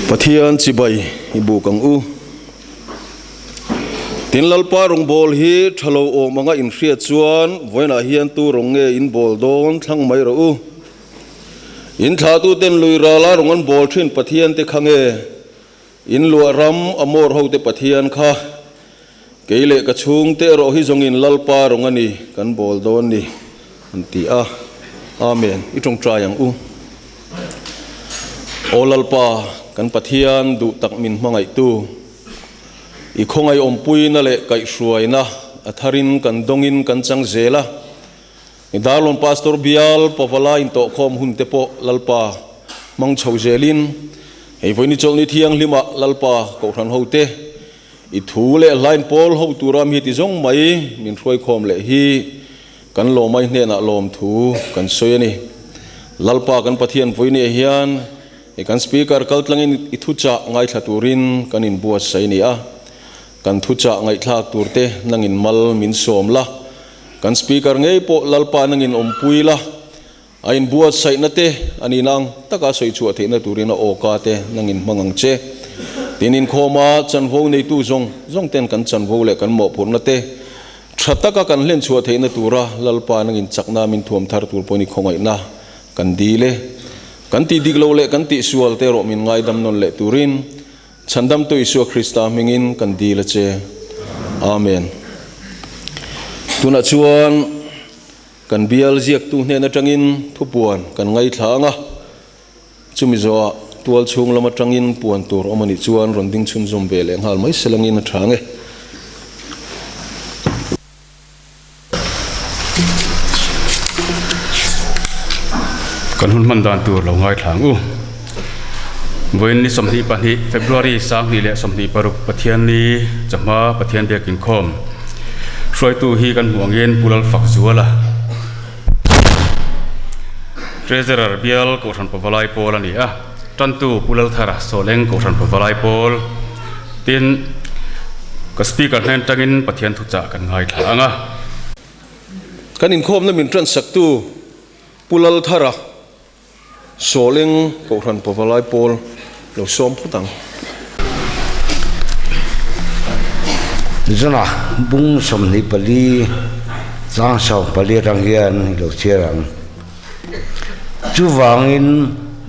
Pathian chibai ibu kang u tin lalpa rong bol hi thalo o manga in hria chuan voina hian tu rong nge in bol don thlang mai ro u in tha tu ten luira la rong an bol thin pathian te khange in lua ram amor ho te pathian kha keile ka chung te ro hi zong in lalpa rong ani kan bol don ni anti a amen I tong tra yang u o lalpa kan pathian du tak min mangai tu I khongai ompui na le kai hruai na atharin kan dongin kan chang zela I dalon pastor bial pavala in to khom hun te po lalpa mang chho zelin hei voini chol ni thiang lima lalpa ko than hote I thu le line pol ho turam hi ti zong mai min throi khom le hi kan lo mai hne na lom thu kan soyani lalpa kan pathian voini hian kan speaker kaltlangin ithucha ngai thaturin kanin buat saini a kan thucha ngai thlak turte nangin mal min somla kan speaker ngei po lalpa nangin ompui la ain buat saina te ani nang taka soi chu atheina turina oka te nangin mangang che tinin khoma chanvo nei tu zong ten kan chanvo le kan mo phurna te thataka kan len chu atheina tura lalpa nangin chakna min thuam thar tur poni khongai na kan dile kan ti diglo le kan ti sual te ro min ngai dam non le turin chandam to Isu Krista mingin kan di la che amen tuna chuan kan bial ziak tu hne na tangin thupuan kan ngai thlanga chumi zo tual chung lama tangin puan tur omani chuan ronding chun zum be leng hal mai selangin thange kan hun man dan tur lo ngai thlang u voin ni somni pani February sang ni le somni paruk pathian ni chama pathian de kin khom roi tu hi kan huangin pulal fak zuala treasurer bial ko than pawalai pol ani a tan tu pulal thara soleng ko than pawalai pol tin ka speaker hnen tangin pathian thucha kan ngai thlanga kanin khom na min tran sak tu pulal thara soleng ko than pawalai pol lo som phutang zona bung som ni pali sang sau pali rang hian lo cherang chu wangin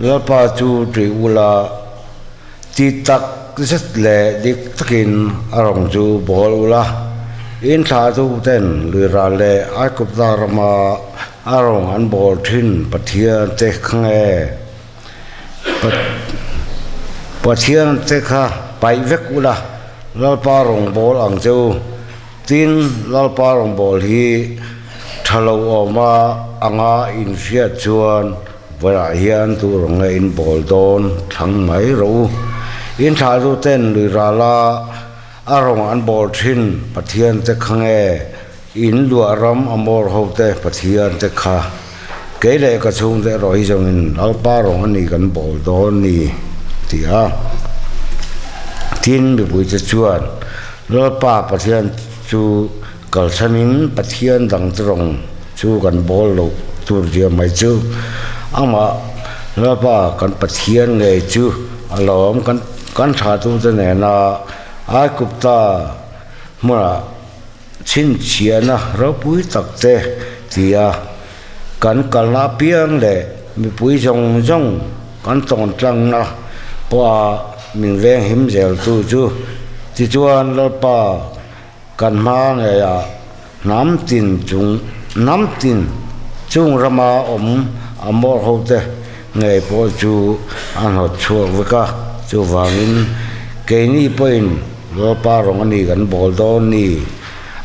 lalpa chu tri ula ti tak zet le dik takin arong chu bol ula in tha tu ten luira le ai kup darma arong an bol thin pathian te khange pathian te kha pai vek ula lalpa rong bol ang chu tin lalpa rong bol hi thalo oma anga in fiat chuan vara hian tu rong in bol don thang mai ro in tha ru ten luira la arong an bol thin pathian te khange in lua ram amor hote pathian te kha keile ka chung te roi jong in lalpa rong ani kan bol don ni tia tin bi bui cha chuan lalpa pathian chu kalsanin pathian dang trong chu kan bol lo tur dia mai chu ama lalpa kan pathian nge chu alom kan tha tu te ne na ai kupta mura chin chiana ro pui takte tia kan kalna piang le mi pui jong kan ton tlang na pa min veng him zel tu chu ti chuan lalpa kan ma nge ya nam tin chung rama om amor hote nge po chu an hot chu veka chu wangin ke ni point lalpa rong ani kan bol don ni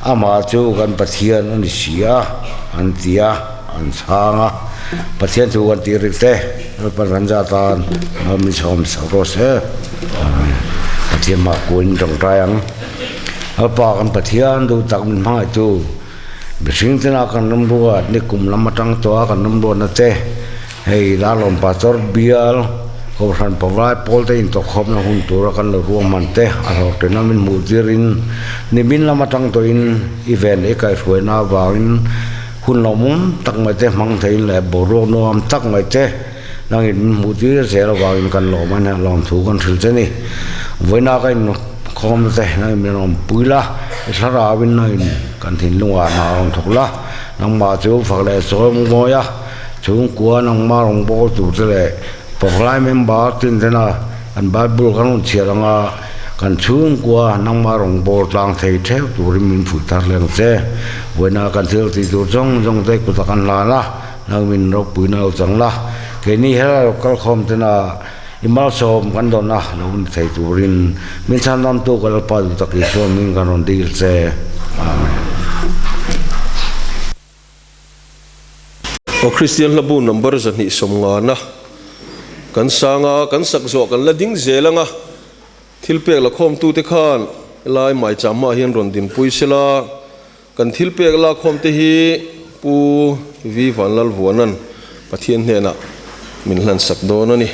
ama chu kan pathian ani sia an tia an changa pathian chu kan ti rite lalpa ranja tan mi chom saro se pathian ma kuin tong tayang alpa kan pathian du tak min mai tu bising tena kan nombuat ni kum lamatang to kan nombuat na te hei dalom pastor bial ko ran pawai pol te in to khom na hun tur kan lo ruam man te aro te na min mu dirin ni bin lamatang to in event e kai foi na wawin hun lomum tak mai te mang thein le boro no am tak mai te nang in mu ti se lo wa in kan lo man ha lom thu kan thil che ni voina ka in khom te nang in rom puila thara win na in kan thin lunga na rom thokla nang ma chu phak le so mo ya chung kwa nang ma rong bo tu che le poklai member tin thena an bible kan chiaranga kan chung kwa nang ma rong bo tlang thei theu tu rim min phu tar leng che voina kan thil ti tu jong te ku ta kan la la nang min ro puina chang la ke ni hera kal khom tena imal som kan don na lon thei tu rin min chan nam tu kal pa tu ta ki so min kan on dil che amen o Christian labu number zani somnga na kan sanga kan sakzo kan la ding zelanga thilpek la khom tu te khan lai mai chama hian ron din puisela kan thilpek la khom te hi pu vi van lal vonan pathian hena min hlan sak don ani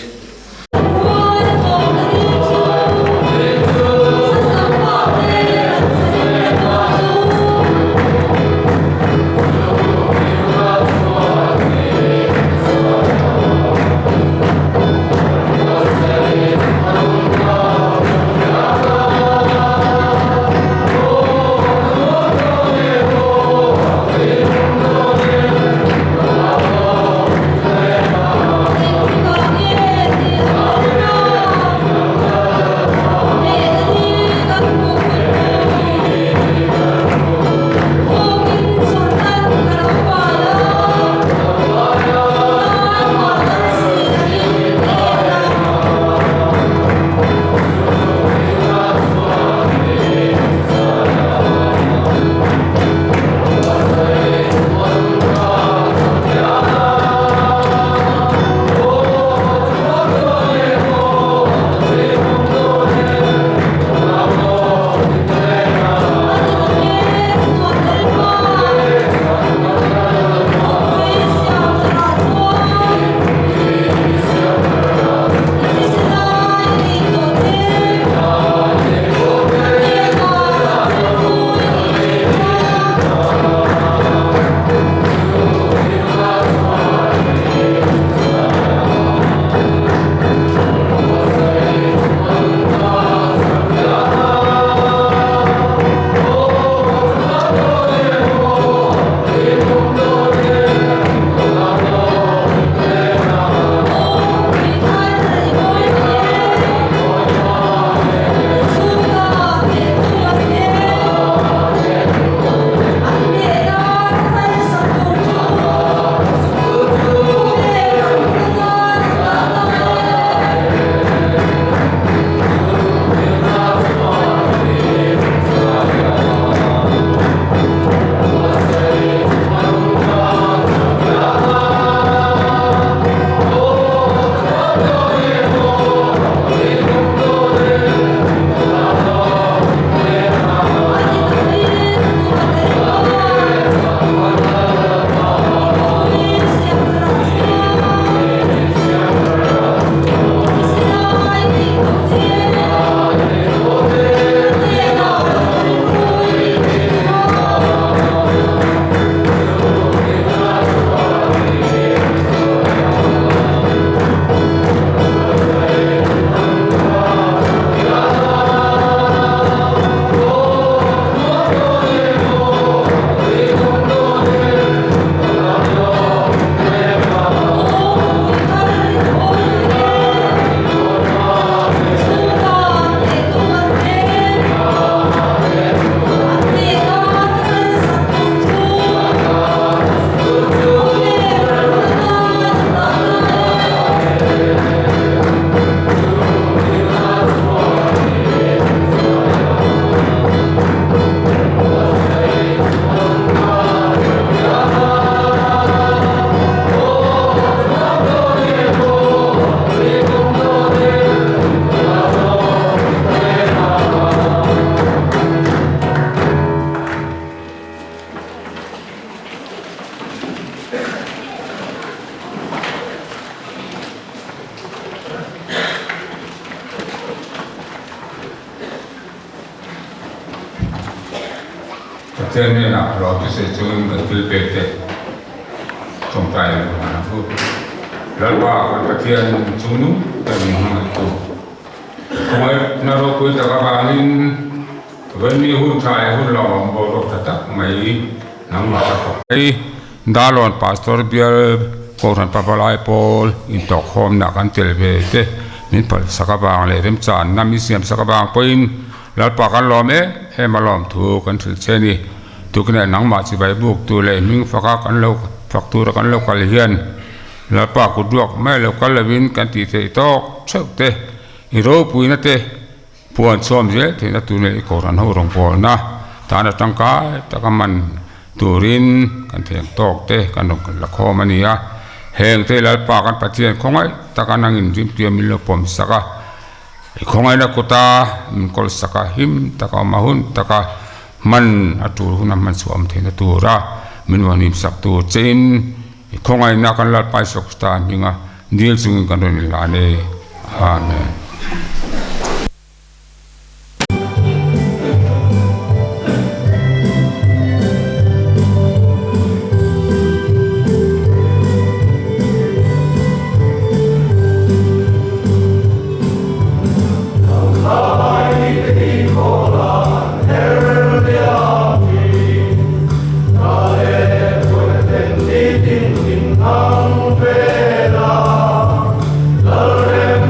Thế nên là nó cái sẽ chơi một cái bề thế trong tay của nó lalpa kan patian sunu dan mahang itu kau naro kui tagabalin Veni hun kai hun lawang borok tatak mai nang mata dalon pastor biar koran papalai pol in Stockholm nak kan telbete min pal sakabang le rem chan nami siam sakabang poin lalpa kan lome he malom thu kan thil cheni tukne nang ma chi bai buk tu le ming faka kan lo faktura kan lo kal hian lalpa ku duak mai lo kal lawin kan ti te tok chok te i ro puina te puan som je te na tu ne koran ho rong pol na ta na tangka ta kaman turin kan theng tok te kan rong la kho mania heng te lalpa kan pathian khongai ta kan angin rim tia mil lo pom saka khongai na kota kol saka him ta ka mahun ta ka man atur huna man suam the na tura min wanim sak tu chen khongai na kan lalpa sok sta ninga nil sung kan ron la ne amen Lal rem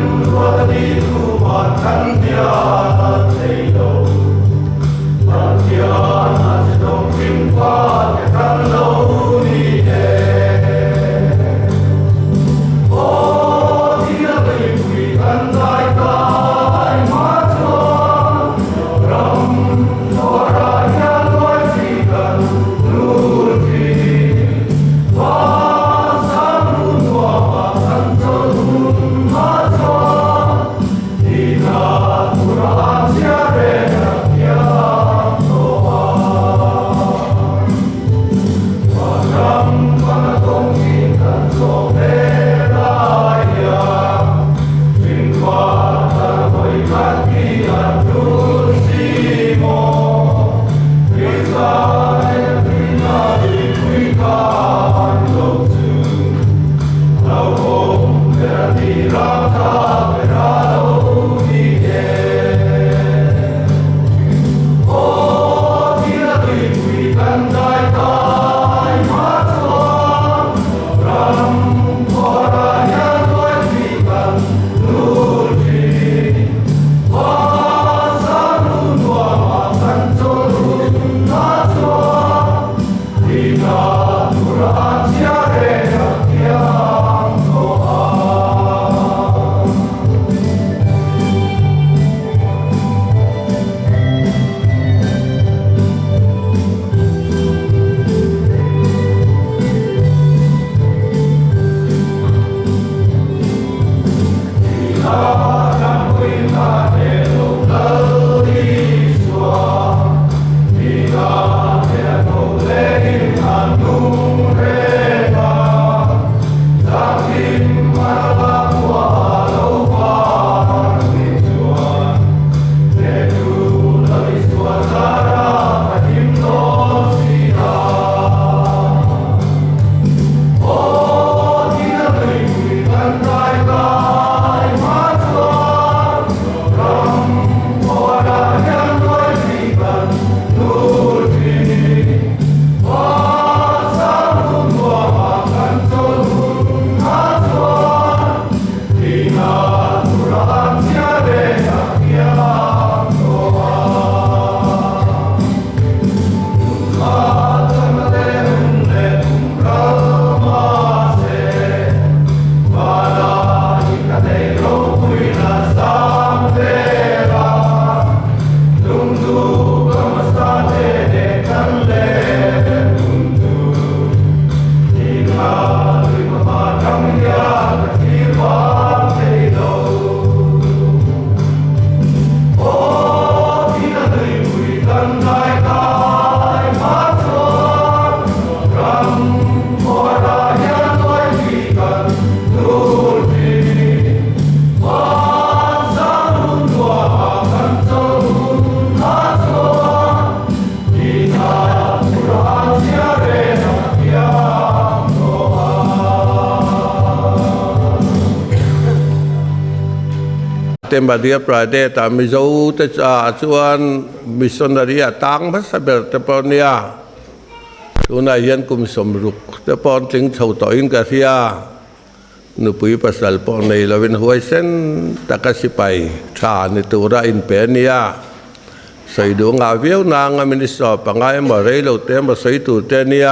เต็มบาเดียปลายเดตามิโซเตจาชวนมิสนารีตังพัสเบลเตปอนเนียตัวนายันกุมสมรุกเตปอนถึงชาวต่ออินกาเซียนุปุยปัสสาวะในลาวินหัวเส้นตะกัสิไปชาในตัวราอินเปเนียใส่ดวงอาวิวนางมินิสอบปังไงมาเรลเตมาใส่ตัวเตเนีย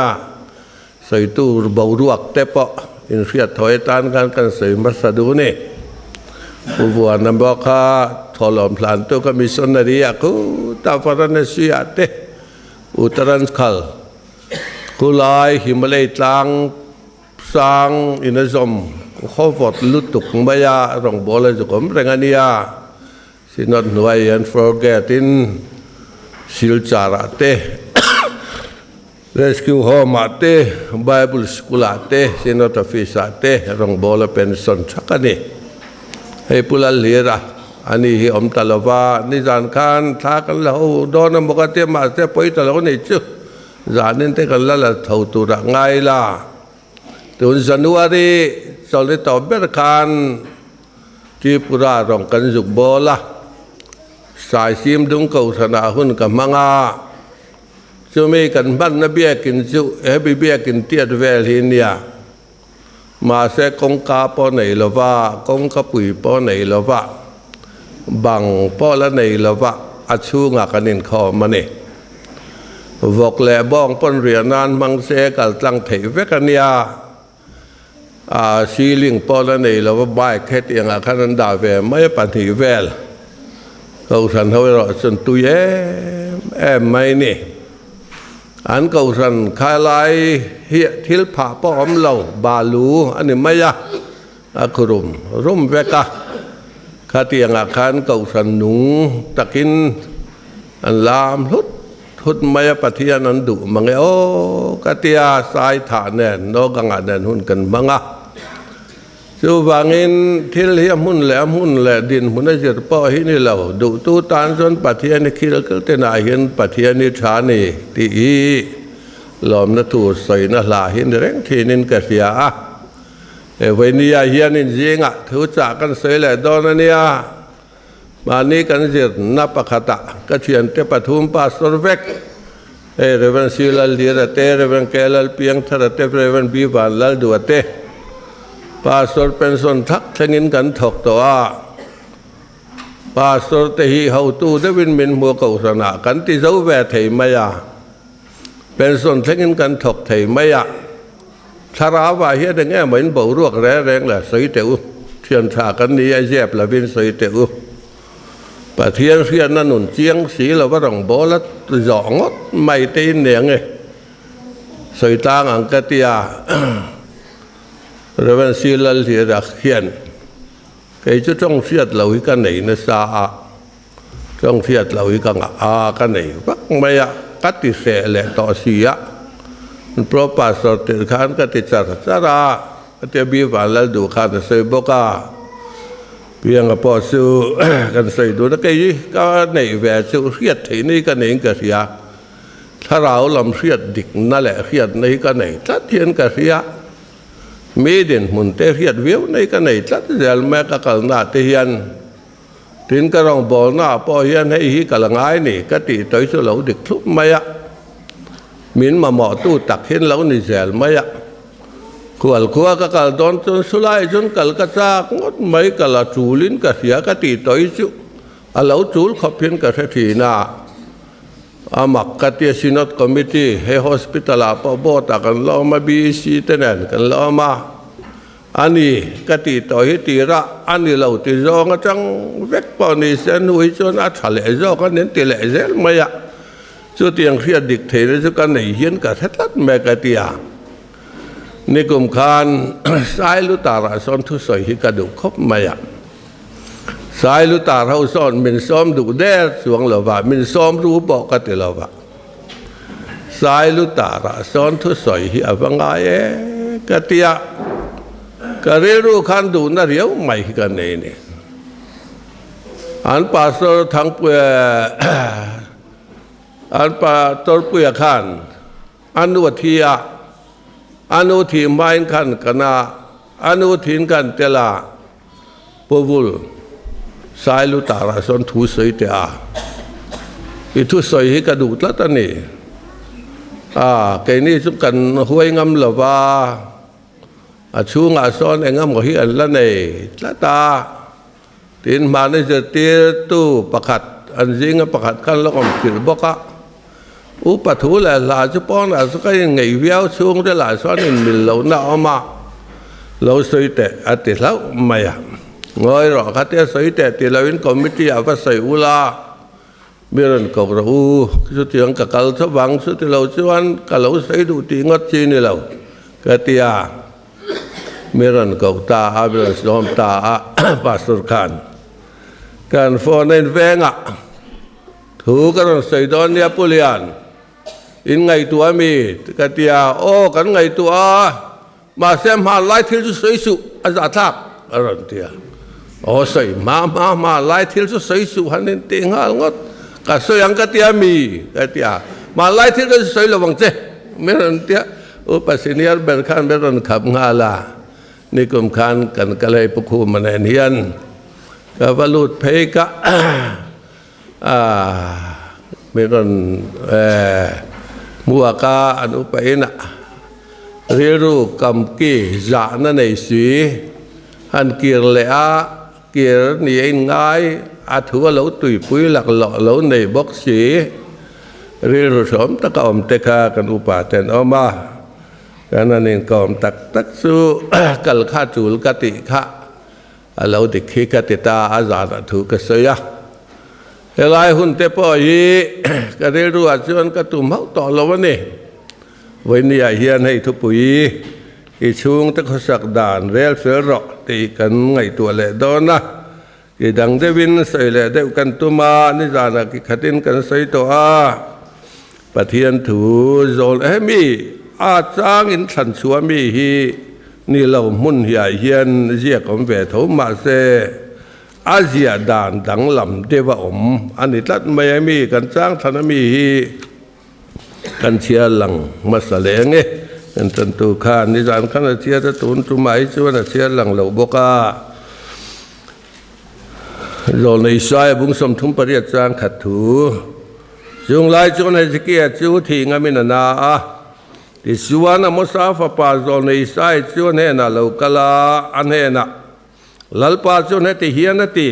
ใส่ตัวบาวรัวเตปะอินเสียถอยตานกันใส่มัสดูนี่ผู้บัวนำบอกข้าทอลอมพลานตัวก็มิสนารีกูตาฟารันเซียเตอุตรันคัลกุลายหิมาลัยตังสังอินซอมข้อฟอดลุตุกมายารองบอลจุกมเรงเนียสินอดหน่วยยันฟอร์เกตินสิลจาระเตRescue Home ate, Bible School ate, Sinot Office ate, rong bola pension chakani. Hei pula lira, ani hi om talava, ni zan kan thakan lahu dona mokate ma se poi talaw ni chu. Zanin te kan lala thau tu ra ngai la. Tun January, soli to ber kan Tripura rong kan juk bola. Sai sim dung kau sana hun ka manga. Chú mi cần bắt nó bia kinh chú, bị bia kinh tiệt về hình nhà, mà sẽ công cá po này là va, công cá bụi po này là va, bằng po là này là va, chú ngạc cái nền kho mà này, vọc lẹ bong pon riêng nan mang xe cả tăng thể vét cái nhà, xí linh po là này là va bài khét tiếng khăn ăn đào về mấy bản thị về, cầu thần hơi rõ chân tôi em mấy nè. Anh cầu rằng khai lại hiện thiếu phá bỏ ấm lầu bà lú anh em mày khurum rum về cả khá tiền khán cầu rằng núng takin anh làm hút mày bát thiên anh đủ mà nghe ô cái tia sai thả nền nó gang nền hun cần mang chú vangin thiếu hiểm hun lẹ din hun ấy giật bỏ hi ni lầu đủ tu tan dân bát thiên ni khi cái tên này hiện bát thiên ni trả ni thì lòm nó thủ sấy nó là hiện rèn thì nên cái gì vậy nia hiện nên gì ngạ thứ trả căn sấy lại đó nó nia mà ni căn giật nắp khata cái chuyện te pathum pastor vek reverend silal dia te reverend kelal piang thara te reverend biwan lal du te pastor pension thak thengin kan thok to pastor te hi hau tu de win min mua cầu sana kan ti dấu về thầy maya pension thengin kan thok thầy maya thara wa hi de nge mein bo ruak re reng la soi teu thian tha kan ni ai dep la vin soi teu pa thian thian na nun chiang si la wa rong bo la zo ngot mai te neng e soi tang ang ka tia reven silal thi ra khian cái chỗ trong siết lâu hi cái này nó xa trong siết lâu hi cái này vắt mày cắt thì sẽ lệ tỏ xì pro pastor tiền khán cái thì chả ra cái bi vào là đủ khán để xây bốc biếng cái bỏ sư cái xây đủ cái gì cái này về sự siết thì này cái này cái gìถ้าเราลำเสียดดิกนั่นแหละเสียดในกันไหนทัดเทียนกันเสียมีเด่นหุ่นเตะเสียดวิวในกันไหนทัดเจลแม่ก็กลนาเทียนถึงกระรองบอลหน้าพอเฮียนให้ฮีกลงายนี่ก็ตีต่อยสุเหลาดิกทุบไม่อะมินมาหมอตู้ตักเห็นเหลานี่เจลไม่อะขวลขัวก็กลโดนจนสุไลจนกลกระจากงดไม่กลจูลินก็เสียก็ตีต่อยสุเหลาจูลขบเพียนก็เทีน่าamak katia sinot committee he hospital apa bota kan lama BC tenen kan lama ani kati to hi tira ani lo ti zo nga chang vek pa ni sen hui chon a thale zo kan nen ti le zel maya chu tiang khia dik the chu kan nei hian ka thatlat me katia nikum khan sai lu tara son thu soi hi ka du khop maya sai lu tar hau son min som du de suang lova min som ru bo ka te lova sai lu tar son thu soi hi avanga e ka tia ka re ru khan du na riau mai ka ne ne an pastor thang pu an pa tor pu khan anu thia anu thi main khan kana anu thin kan tela povul สายลุตาราสนทูสวยเตะอีทุสวยให้กระดูดละตันนี่แกนี่สุกันห้วยงำละว่าชูงาซ้อนเองงำก็เฮียนละนี่ละตาตีนมาในจะตีตู้ประคัดอันจิงประคัดกันแล้วก็ขิลบอกอุปถุแหละหลาจะป้อนอะไรสักอย่างไงเวียวช่วงได้หลายซ้อนมิลเราหน้าออกมาเราสวยแต่อติแล้วไม่งอยหรอกคัดเตี้ยสวยแต่ตีเราเป็นคอมมิตี้อาวัสดุอุลาเมื่อนั้นก็รู้สุดที่อังกับการสว่างสุดที่เราชวนกับเราใส่ดูตีงดจีนี่เราก็เตี้ยเมื่อนั้นก็ตาเมื่อนั้นสอมตาปาสุรคานการฟอนในแวงถูกกันใส่ตอนเนี้ยปุริยันอินไงตัวมีก็เตี้ยโอ้กันไงตัวมาเสียมหาไล่ทิลสุยสุอาจารย์ทักอะไรเตี้ยโอ้ใส่มาไล่ทิลสุยสุฮันนี่ติงหางดก็สวยยังก็เตี้ยมีก็เตี้ยมาไล่ทิลก็สวยระวังเจ้เมื่อนั้นเตี้ยอุปสิเนียร์เบลขันเบลนขับงาลานี่กุมขันกันก็เลยปุคุมันเนียนก็วลุดเพกะเมื่อนั้นมัวกาอนุไปนะเรียรูกำกี้จานั่นในสีฮันกีร์เลอากีร์นี่เองง่ายอาถือว่าเราตุยปุยหลักหล่อเราในบ็อกสีเรียรูสมตะกอมเตคากันอุปาเตนออกมาการนั้นเองกอมตักสู้กัลข้าจูลกติขะเราติขีกติตาอาจารย์ถูกเสียเฮลัยหุ่นเตปอยก็เรียรู้อาจารย์ก็ตุ่มเขาต่อเราวันนี้วันนี้เฮียนให้ทุปุยอีช่วงตะขสักดานเรลเสือรอตีกันไงตัวเล่ดอนนะอีดังเดวินใส่เล่เดวกันตุมานิจานะกิขัดินกันใส่ตัวปะเทียนถูโจลมีอาจางอินสันชัวมีฮีนี่เรามุ่นเฮียเฮียนเรียกของเวทมาเซอาเซียดานดังลำเดวะอันนี้ตัดไม่มีกันจ้างธนมีฮีกันเชียหลังมาแสดงกันตันตุขานนิจานขันเชียตะตุนตุไมชวนเชียหลังเหล่าบกาเราในสายบุ้งสมทุมปริยจางขัดถูจุงไลจวนให้สกีจูทีงามินาดิสวานะมุสาฟปาโซในสายจวนให้นาเหล่ากลาอันให้นาลัลปาจวนให้ที่เฮียนตี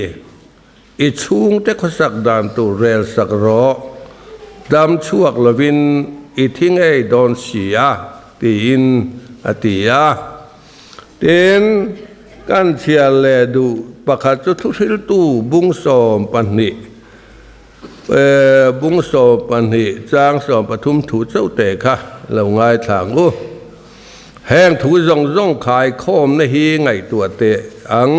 อิชุงเตขสักดานตุเรลสักรอดำช่วงลวินอิทิ้งไอ้ดอนเสียตีอินอติยาเต็นกันเชียเลดูปะขัดจุดทุสิลตูบุงสอมปันนิบุงสอมปันนิจางสอมปทุมถูเจ้าเตะค่ะเราง่ายทางแห้งถูจ่องขายโคมในฮีไงตัวเตะอัง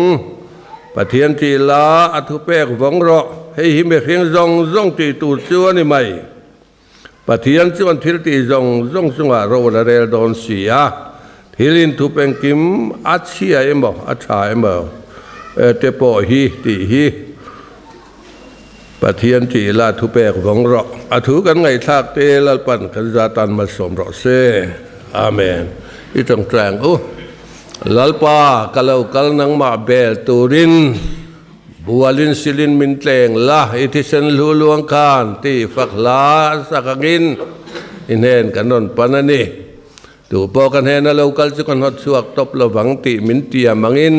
ปะเทียนจีลาอัตุเปกวังรอให้หิมเพียงจ่องตีตูจัวนี่ไม่ปะเทียนจวนทิลตีจ่องสงาโรละเรลดอนเสียทิลินทุเป็นกิมอัดเชียเอ็มบ่อัดชายเอ็มบ่เตปอฮีตีฮีปะเทียนจีลาทุเปกวังรออัตุกันไงทักเตลปันขันจาตันมาสมรอเซอาเมนอีตรงแรงลัลปากะเลวกะลนังมาเบลตูรินบัวลินซิลินมินเตงละอิทิเซนลูลวงคานที่ฝักลาสักกินอินเฮนกันนนปานันนี่ดูปอกันเฮนเรากัลจุกันหัดสวกตบระวังติมินเตียมังอิน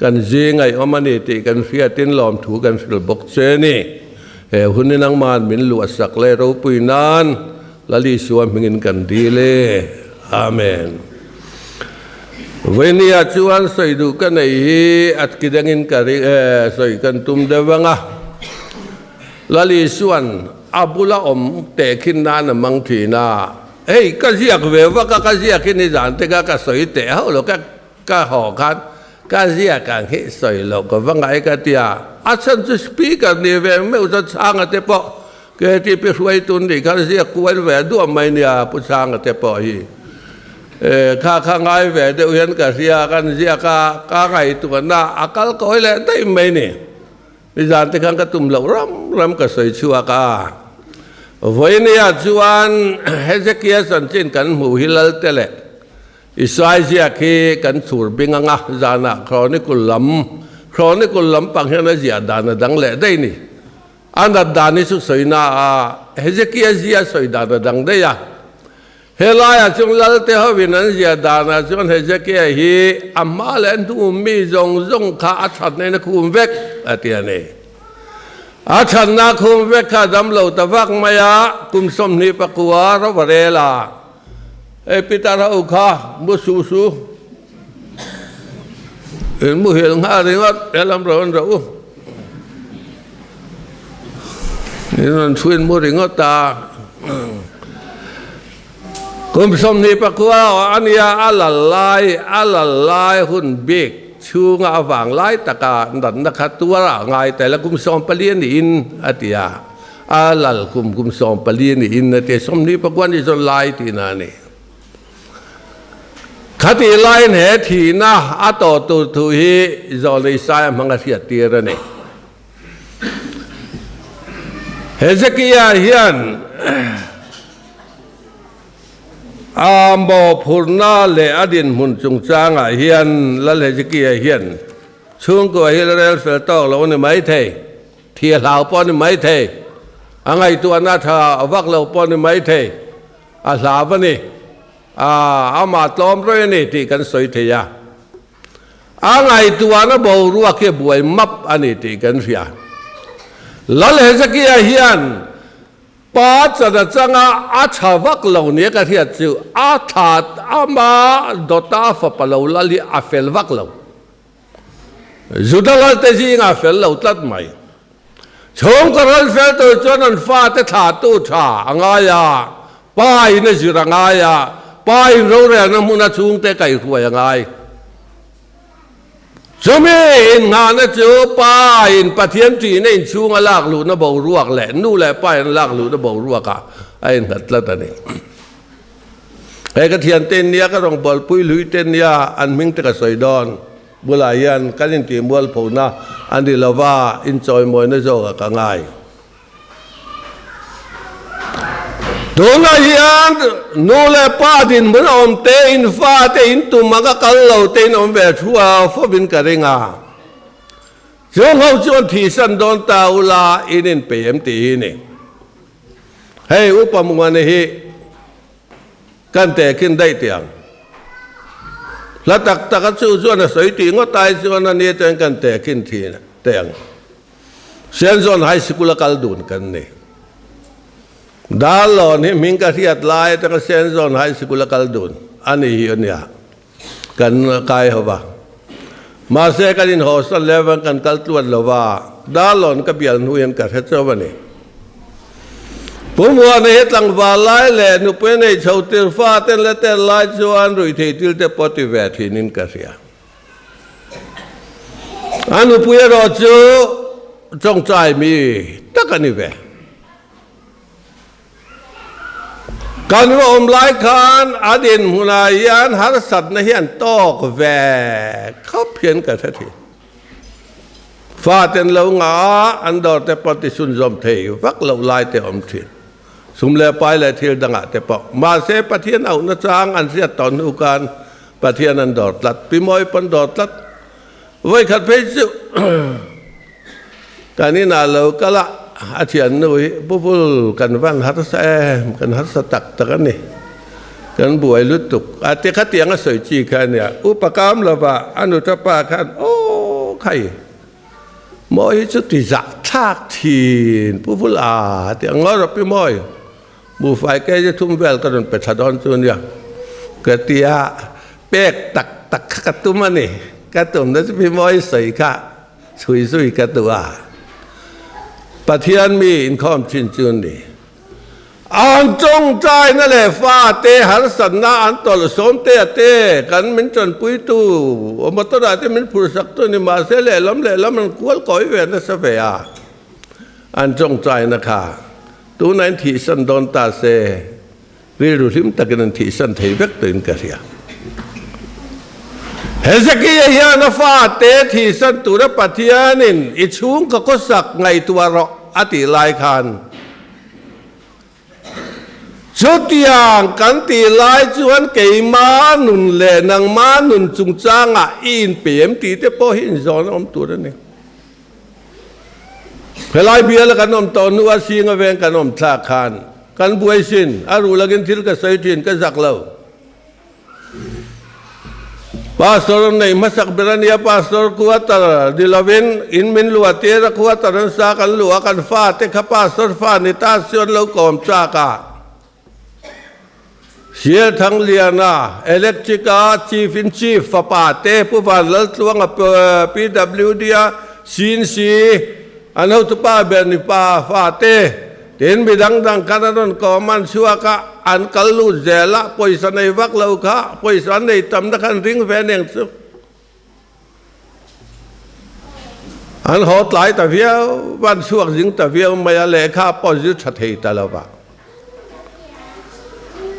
กันเจงไงอมานิติกันเฟียตินหลอมถูกันฟิลบกเซนี่หุ่นนี่นังมานมินลวดสักเลเราปุยนานละลีสวมมิงินกันดีเลยอาเมนวันนี้อาจารย์ใส่ดูกันในอัดกิดังอินกันใส่กันตุ่มเดวังลาลีส่วนอับุลาเตะขินนานมังทีนาก็เสียกเวว่าก็เสียกินในจานแต่ก็ใส่เตะเขาหรอกก็ห่อกันก็เสียกันให้ใส่เราก็ว่าไงกันเดียอาจารย์จะสปีกันนี่เวไม่อุตส่าห์แต่พอเกิดที่ไปช่วยตุนดีก็เสียกวนแหวนด้วยไม่เนี่ยผู้ช่างแต่พอฮีข้างไงแหวนเดียวกันก็เสียกันเสียก็ไงตัวน่าอากาศก็ให้แล้วได้ไหมเนี่ยนิจานที่ข้างกระตุ้มเรารำก็ใส่ชัวก้าวันนี้จวนเฮเซเคียสันจินกันหมู่ฮิลล์เตเลอิสราเอลเสียคีกันสูรบิงงะจานะคราวนี้กุลลำ เพราะนี่คนลำปังเห็นเสียดานดังเละได้นี่อันนั้นดานี่สุดสวยน่าเฮเจกี้เสียสวยดานดังได้ยะเฮลายจงลัลเตหวินันเสียดานจงเฮเจกี้ฮีอามาเลนทุมีจงข้าอัชัดในนักคุมเวกอัตยานี่อาชันนักคุมเวกข้าดำเหล่าตะวักมายาคุมสมนิปกัวรบเรลาปิตาราอุคามุสุมุเฮลงาริงัดเอลัมร้อนเรานี่นั่นช่วยมุริงัดตาคุมสมนิปกัวอันยาอัลลายหุ่นเบกชูงาฝังไล่ตะการดันนักตัวละไงแต่ละคุมสมปลีนอินอัตยาอัลลคุมสมปลีนอินแต่สมนิปกัวนี่จนไล่ที่นั่นนี่คติไล่เหตุที่น่าอัตโตตุฮีจอลิสายมังกรเสียตีระเนี่ยเฮเจกี้เฮียนอามบอพูนาเลอดินมุนจงจางเฮียนละเฮเจกี้เฮียนช่วงก็เฮเลเรลเฟลตอกเราเนี่ยไม่เทเทียลาวปอนไม่เทอังไงตัวนาทาวักเราปอนไม่เทอาสาบนี่อามาตอมเรนี่ที่กันสวยเทียอังไงตัวนั้นบอกรัวแค่บวยมับอันนี้ที่กันเสียแล้วเฮเจกี้เฮียนป้าจะจังอาชาวักเหล่านี้ก็ที่จะอาถาดอามาดตาฟปะเหล่าลีอาเฟลวักเหล่าจุดละเตจิงอาเฟลเหล่าตัดไหมชงกระเฟลตัวจนฟ้าเตถาตูชาอังายาป้ายนี่จุรังายาป้ายเราเรียนมุนาชุงเตะไก่ขวยังไงจะมีงานนะจูป้ายปะเทียนตีนี่ชุงลากหลุดนะบ่รวกแหละนู่นแหละป้ายลากหลุดนะบ่รวกอ่ะไอ้หัดละตานี่ไอ้กระเทียนเต้นเนี้ยก็ต้องบอลปุยลุยเต้นเนี้ยอันมิงตะกะสอยดอนบุลายันกันยินตีมวลผูน่ะอันดีละว่าอินจอยมวยนะโจกะง่ายตัวนั้นยันนู่นแหละป้าดินเหมือนอมเตอินฟ้าเตอินตุมักกัลเราเตนอมแบบชัวฟบินกันเองอ่ะจงเขาจนที่สันดอนตาอุลาอินินเปยมตีนี่เฮ้อุปมุมันนี่กันแต่ขึ้นได้เตียงแล้วตักสู้ส่วนสวยตีก็ตายส่วนนั้นเนี่ยจะกันแต่ขึ้นทีนะเตียงเสียนส่วนไฮสกุลกัลดูนกันนี่ดาลอนนี่มิงกะที่อัดลายแต่ก็เซนซอนไฮสกุลกัลดุนอันนี้อันเนี้ยกันกายหัวมาเสกันอินโฮสต์เลวันกันกัลตัวละว่าดาลอนก็เปลี่ยนหุยนกันเฮ็ดเจ้าวันนี้ผมว่าในเฮ็ดหลังว่าลายแหล่นุเป็นในชาวเตลฟ้าเต้นและเต้นลายจวนรุยเทติลเตปอติเวทีนินกะเสียอันนุปุยรอจูจงใจมีตะกันนี่เวการว่าอมไลคานอดินหุนายันหาสัตว์ในเฮียนตอกแวเขาเพียนกันทันทีฟ้าเต็นเหลาหงาอันดอแต่ปฏิสุนจอมเทวักเหลาลายแต่อมเทียนสุมเลไปเลยเทียนดังแต่ปอมาเสปะเทียนเอาหน้าจางอันเสียตอนอุการปะเทียนอันดอดลัดปีมอยปันดอดลัดไว้ขัดเพชรแต่นี่น่าเหลากะละอาเทียนนุ้ยปุ๊บกันวันฮัตแซมกันฮัตสตักตะกันนี่กันบวยลุตุกอาเตขัดเตียงก็สวยจีกันเนี่ยอุปกรรมละว่าอนุตปากันโอ้ใครมอยจุดที่จะทักทีนปุ๊บเตียงงอรับไปมอยบูไฟแกจะทุ่มเวลก็โดนไปถดอนจนเนี่ยกระเตียเป๊กตักกระตุ้มมันนี่กระตุ้มนั้นจะไปมอยใส่ค่ะสุยกระตัวปะเทียนมีอินคอมชินจุนนี่อ่านจงใจนั่นแหละฟ้าเตหันสันนาอันตลสมเตกันมันจนปุยตู้อมตระที่มันผู้สักตัวนี่มาเสียเลยล้ำมันกวลก่อยเวนัสเฟียอันจงใจนะคะตัวนั้นที่สันดอนตาเซวิรุลิมตะกันที่สันเทวิกตื่นกันเสียเฮสกี้ยานาฟ้าเตที่สันตุระปะเทียนินอิชุงก็สักไงตัวเราอติลายคานจ ชุดอย่างกันตีลายจวนเกยมาหนุนเล่นังมาหนุนจุงจางอินเปียมตีเตปอหินจอนอมตัวนี่เพลายเบียร์กันอมตอนนัวซิงเวงกันอมทาคานกันบวยสินอารูลักินทิลกับไซจินกับจักเลวPastor nei masak berania pastor kuatar di lawin in min luatera kuatar sa kan lu akan fa te kha pastor fa ni ta sion lo kom cha ka sia thang liana electrica chief in chief fa pa te pu van lal tuang PWD sin si anau tu pa ber ni pa fa te ten bidang dang kanaron ko man suaka an kalu zela poisan nei vak lau kha poisan nei tam da kan ring ve neng su an hot lai ta via van suak jing ta via maya le kha po ju thathei ta la ba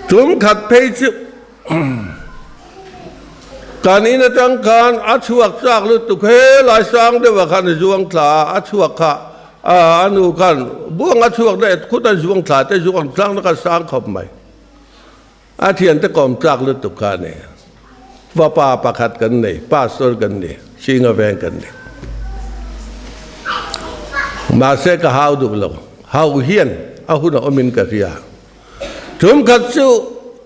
tum khat phei chu kan in tang kan a chuak chak lu tu khe lai sang de wa khan juang thla a chuak kha anu kan buang a chuak de khut an juang thla te juang tlang na ka sang khop maiอาเทียนตะกอมจากลุตุกาเนี่ยว่าป้าประคัดกันเนี่ยป้าสดกันเนี่ยชิงแวงกันเนี่ยมาเสกหาวดุกลงหาวเฮียนเอาหุ่นอมินกัตยาถึงขัดสู้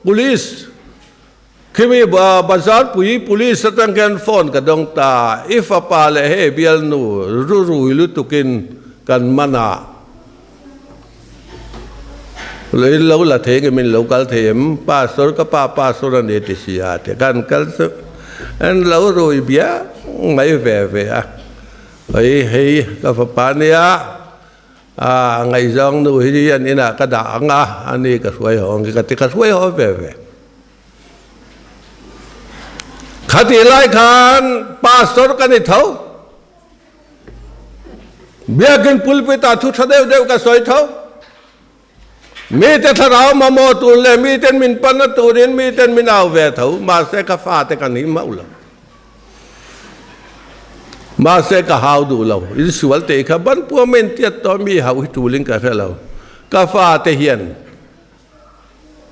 พุลิสคือมีบาซาร์ปุยพุลิสตั้งกันฟอนกับดงตาอิฟปาเลเฮเบียลนูรูลุตุกินกันมานาเลยเราละเทงมันเรากัลเทมป้าสรกับป้าสรเนติสิอาเทกันกัลสอันเราโรยเบียไม่เว่เว่เฮ้ยกับป้าเนี่ยไงจังนู่นที่อันนี้นะกระด่างอันนี้ก็สวยหงก็ติดก็สวยหงเว่เว่ขัดไล่ขันป้าสรกันนี่เท่าเบียกินปุลปิตาทุกเดียวก็สวยเท่ามีแต่ทาราวมาโมตุลเลยมีแต่มินปันตูรินมีแต่มินเอาเวทเอามาเสกฟ้าแต่กันนี้มาอุลมาเสกหาวดูเราอิสวลเตะขับันพวกเมนเตียตอมีหาวตูลิงกันเรากาฟ้าเตเฮียน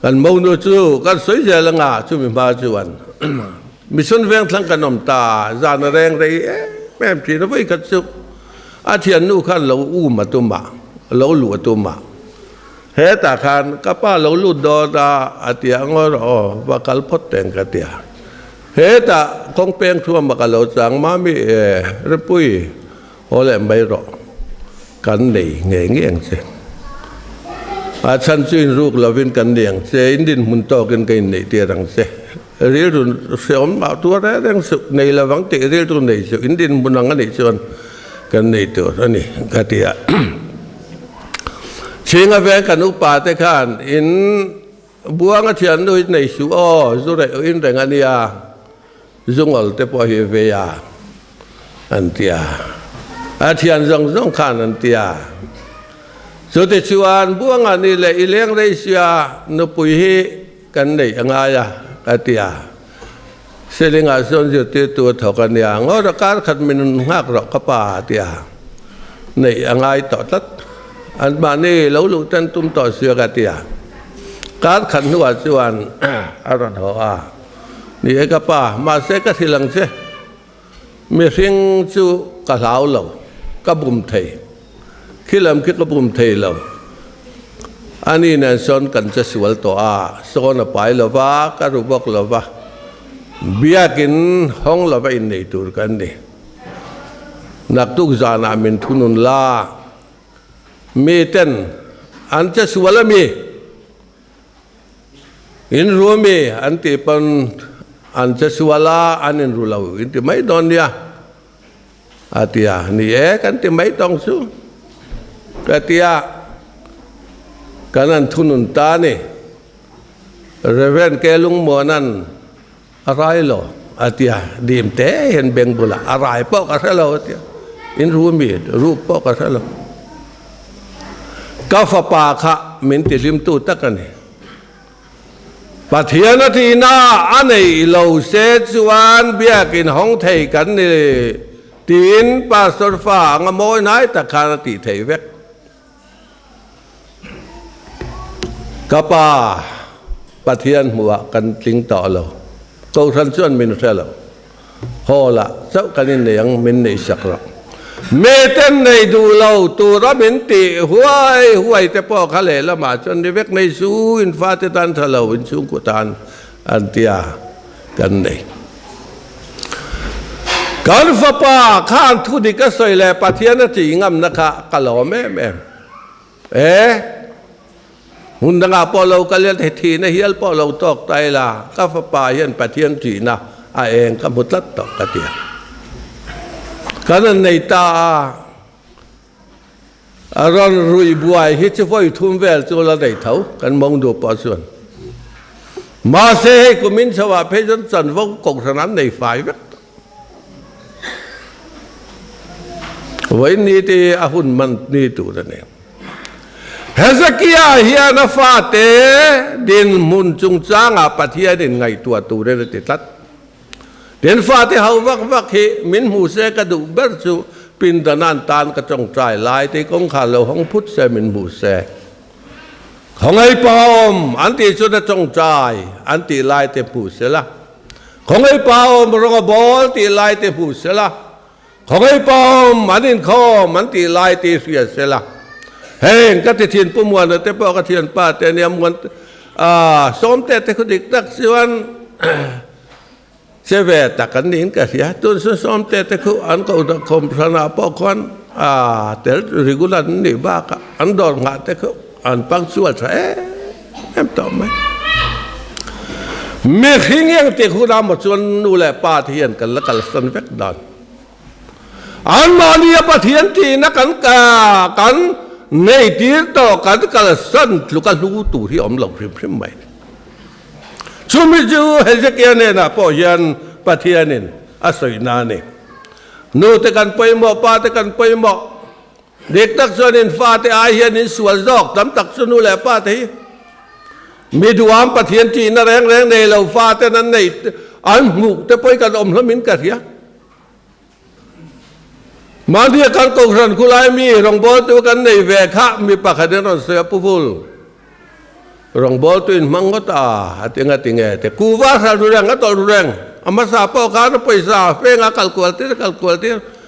กันมูนูจูกันสวยเจริญอ่ะจูมีมาจวนมิชนเวงทั้งกันนมตาจานแรงเลยแม่พี่เราไปกันสุอาเทียนนู่ขันเราอู้มาตุมาเราหลัวตุมาเฮตาคานกับป้าเราลุดดอดาอาเตียงอรอว่ากัลพดแต่งกันเตียเฮตาคงเปียงทั่วมากัลเราจังมามีระปุยโอเลมใบรอกันหนีเงี้ยงเสียอาชันจุนรูกเราเป็นกันเนียงเสียอินดินมุนโตกันกันหนีเตียรังเสียเรียรุนเสียมเอาตัวแรงสุดในระวังเตเรียรุนในสุดอินดินมุนังกันหนีชนกันหนีตัวนี่กันเตียชิงแวงกันอุปาเตขันอินบัวงเทียนด้วยในสุโอสุเรอินแรงอันนี้จุงอลเตปอฮีเวียอันเตียอาเทียนจงขันอันเตียสุดที่ชวนบัวงอันนี้เลยอิเลี้ยงได้เสียนุปุยฮีกันในยังไงอันเตียเสลิงอาส่วนจุดที่ตัวถกันอย่างงอรักการขัดมินหักรอกกป่าเตียในยังไงต่อตัดอันมานี่เราลุตันตุ้มต่อเสือกันเตียการขันหัวชวนอารมณ์หัวนี่เอกป้ามาเสกทีหลังเสมีสิ่งจู่กระเหลาเรากระบุมเทยขี้ลำคิดกระบุมเทยเราอันนี้เนี่ยสอนกันจะสวลตัวสอนไปเราว่ากระรูบอกเราว่าเบียกินห้องเราไปในตัวกันนี่นักตุกจานามินทุนุนลามีเต้นอันจะสวลมีอินรู้มีอันที่เป็นอันจะสวลาอันนี้รู้เราอินที่ไม่โดนเนี่ยอาทิตย์นี่กันที่ไม่ต้องสู้อาทิตย์กันนั้นทุนุนตานี่เรเวนเกลุงมัวนั่นอะไรหรออาทิตย์ดีมเตะเห็นเบงบุละอะไรปอกอะไรเราอาทิตย์อินรู้มีรู้ปอกอะไรเรากาฟปาขะมินติลิมตูตะกันนี่ปัทยานาทีน่าอันนี้เราเสจวนเบียกินห้องไทยกันนี่ตีนปาสรฟ้างมอยนายตะคานาติไทยเวก กป้าปะเทียนหัวกันติงต่อเราโตทันส่วนมินเสลพอละเจ้ากันนี่ยังมินในสักหรอกเมเต้นในดูเราตัวรับินติหวยแต่พ่อเขาเลยละมาจนได้เวกในสูอินฟ้าเตตันทะเลอินสูงกุตานอันเตียกันเลยการฟ้าป่าข้านทุดิก็สวยแลปะเทียนจีงามนะคะกะหล่อแม่หุ่นดังอาพอเราก็เลี้ยงทีนะเฮียลพอเราตอกไตละก็ฟ้าป่าเฮียนปะเทียนจีนะเองก็มุดลัดตอกกะเตียกันในตาร้อนรุยบวยฮิตจะไฟทุ่มเวลจุลได้เท่ากันมองดูปอส่วนมาเสให้กุมินสวะเพชรสันวงกงสนั้นในฝ่ายเวกไว้นี่ที่อาหุ่นมันนี่ตัวนั่นเองเฮสกี้อาเฮียนฟ้าเตดินมุนจุงจางอาปัทยาดินไงตัวเรื่องติดลัดเดินฟ้าที่เขาวักเหมินหูเสกระดูเบอร์จูปินตนันตานกระจงใจลายที่กงขาเราของพุทธเสมินหูเสของไอ้ปอมอันที่สุดจงใจอันที่ลายเตผูเสละของไอ้ปอมรองบอลที่ลายเตผูเสละของไอ้ปอมอันนี้ข้อมันที่ลายที่เสียเสละเฮ้ยก็ที่เทียนปุ่มวันแต่ปอกระเทียนป้าแต่เนี่ยมันสมแต่คนอีกตักสิวันเสวตากันนี่กันเสียตุนสมแต่เขาอันก็อุดมพระนาปอกคนแต่ริกุลันนี่บ้ากันอันดอนงาแต่เขาอันปังสวดใช่เอ็มตอบไหมมีขิงยังที่คุณรำชวนนูแลป้าเทียนกันแล้วกันสันเวกดอนอันมาเนียป้าเทียนที่นักกันในที่ต่อกันกันสันลูกลูตู่ที่อมหลงพริมไหมชุมิจูเฮเจเกียนนะพ่อยันปะเทียนินอาศัยนานี่นูเตกันไปหมอป้าเตกันไปหมอเด็กตักส่วนนินฟ้าเตอาเฮียนินสวนดอกตำตักส่วนนูแหละป้าเตมีดวงปะเทียนจีนแรงในเราฟ้าเตนั้นในอันหูเตไปกันอมละมินกันเฮียมาเดียกันกงสันคุไลมีรองบอลตัวกันในเวคะมีปากเดินเสียผู้ฟูลรองบอลตัวมังก็ตาติงแต่กูว่าสารุแรงก็ต่อรุแรงอามาสาปอกการไปสาเฟงกัลกวลที่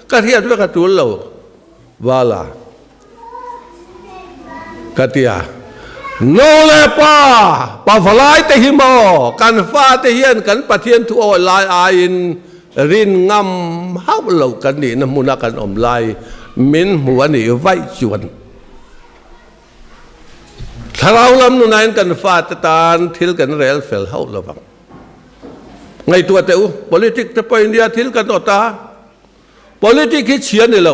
ก็เทียบด้วยกับตัวเราวาลากติยาโนเลป้าฟลายเตหิโมกันฟ้าเตเฮียนกันปะเทียนทุอลายอายินรินงำห้าวเหล่ากันนี่น้ำมุนักันอมลายมินหัวนี่ไว้จวนถ้าเราลำนูนายกันฟาดตานทิลกันเรลเฟลเฮาระวังไงตัวเต๋อ politik จะไปอินเดียทิลกันต่อตา politik คิดเชียนนี่เรา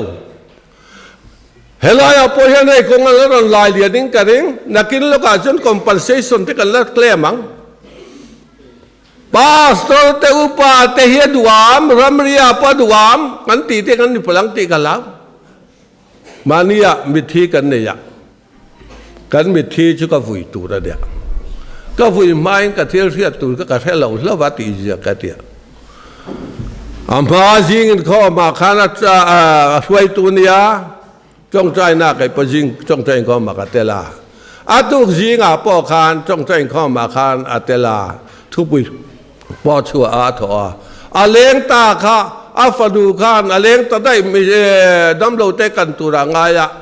เฮลายพอเห็นไอ้คงแล้วเราลายเดียดิ้งกันเองนักกินลูกอาจจะ compensation ที่กันแล้วเคลมังpastor te upa te he duam ramria pa duam kan ti te kan ni palang ti kala mania mithi kan ne ya kan mithi chu ka vui tu ra dia ka vui mai ka thel ria tu ka thel lo wa ti ja ka tia am pa jing kho ma khana cha suai tu nia chong chai na kai pa jing chong chai kho ma ka tela atuk jing a po khan chong chai kho ma khan atela thu puiพอชัวอาถออาเลงตาข้าอาฟดูข้านอาเลงตาได้ไม่ดำเราเตกันตัวร่างไง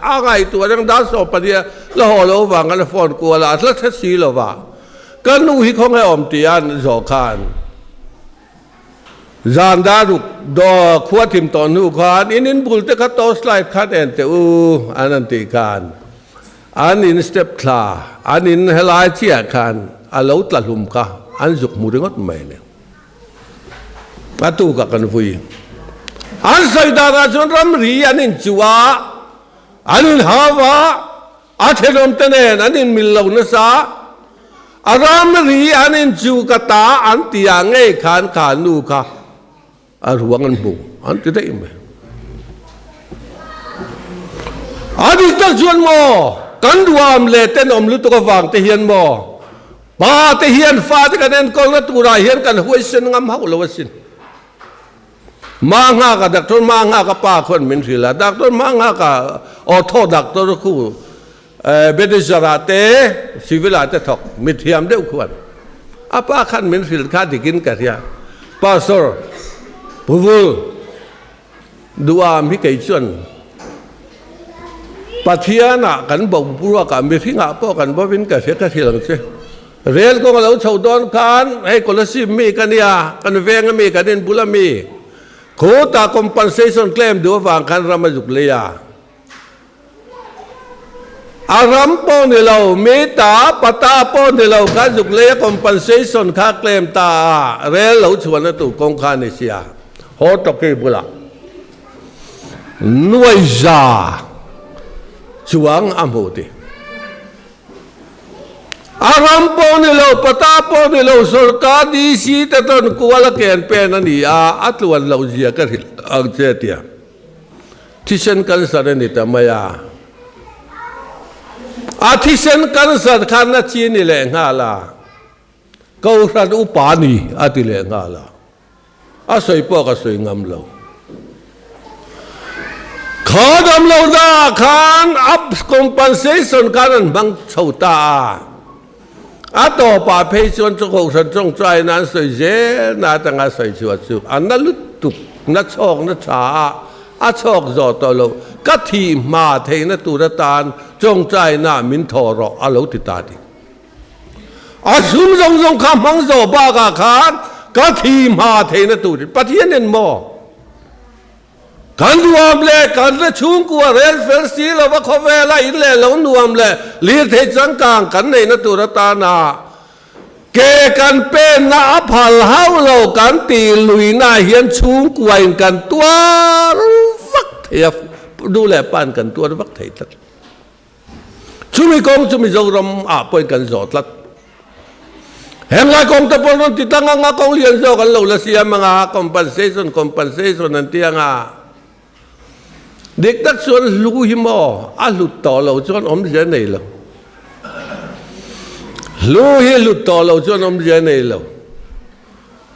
อาไงตัวยังด้านสอบปะเดียแล้วห่อเราวางกันฟอนกลัวละแล้วเทสีเราว่าก็นู่ฮิคงให้อมตีอันสอขานจานดารุกดอขวดทิมตอนนู่ขานอินินบุลเตขัดโตสไลด์ขัดเอ็นเตอูอันนั้นตีการอันอินสเต็ปคลาอันอินเฮลายเชียขันอาเลาตละลุมข้าอันจุกมูริงอดไม่เนี่ยมาตู้กับกันฟุยอันใส่ดาราจนรำรีอันนี้จัวอันนี้ฮาวาอาเทลมเตเนอันนี้มิลลาวน์ซาอารามรีอันนี้จูกตาอันที่ยังไงขานูค่ะอาหวงันบุอันที่ได้ไหมอันนี้ตั้งชวนโมกันดวามเลเตนอมลุตกฟังเทียนโมป้าเทียนฟ้าที่กันเองก็รัตุราเฮียนกันหัวเส้นงามหักลวสินมาง่ากับดักต้นมาง่ากับป้าคนมินสิละดักต้นมาง่ากับออโทดักต้นคู่ เบเดจาราเตสิเวลาจะถกมิเทียมเดียวควรอาป้าขันมินสิลคาดิกินกันยาปาสโตร์ผู้ฟูดูอามิเกยชวนปัทยานะกันบอกผู้ว่ากันมิทิ้งอาป้อกันบ่วินกันเสียกันทีหลังเสียเรียนก็เราชาวดอนกันให้คนละสิมีกันยากันเวงมีกันเดินบุลมีโคตา compensation claim ดูว่ากันรามาจุกเลยาอารมณ์ปนเดลาเมตาปตาปนเดลาการจุกเลย compensation ค่าเคลมตาเรียนเราชวนตัวกองคานิเซียโหตกเกบุละนวยจาชวงอัมโหติอารมณ์ปนเดลาปตาปนเดลาสุรกาดีสีแต่ตอนกูว่าละแกนเป็นนั่นนี่อัตวันเราเจียกันอังเจติยาที่ฉันกันสารนิตามายาอาทิเซนกันสัตว์ขันนัชีนี่แหละงาลาเกาสัตอุปานีอาทิเลงาลาอาศัยพวกอาศัยงามเราข้าดำเราได้ขันอัพคอมเพนเซชันกันบังเฉาตาอาต่อป่าเพชรจงหกสันจงใจนั้นสวยเจน่าตั้งอาศัยชวดสุอันนั้นลุตุกนัดชอกนัดชาอาชอกจอดต่อเราก็ทีมาเทนตุรตานจงใจน่ามินทอรออาลูติตาดีอาชุมจงคำมังโซบากาขานก็ทีมาเทนตุรปะเทียนเนนโมกันดูอมเล่กันละชุงกัวเรลเฟลซีเราว่าเขาเวลาอินเล่เราดูอมเล่ลีเทจังกางกันในนตุรตานาเกกันเป็นนาพัลเฮาเรากันตีลุยนาเฮียนชุงกวยกันตัววักเทียบดูแลปานกันตัววักเทียบชุมิกงชุมิจงรำอาปนกันจอดลัดเห็นไรกงตะปนติดตั้งงากงเลียนโซกันเราละเสียมังอา compensation นั่นเตียงอาเด็กตักส่วนลูกหิมออาลุดต่อเราจนอมเจเนลลูกหิลุดต่อเราจนอมเจเนล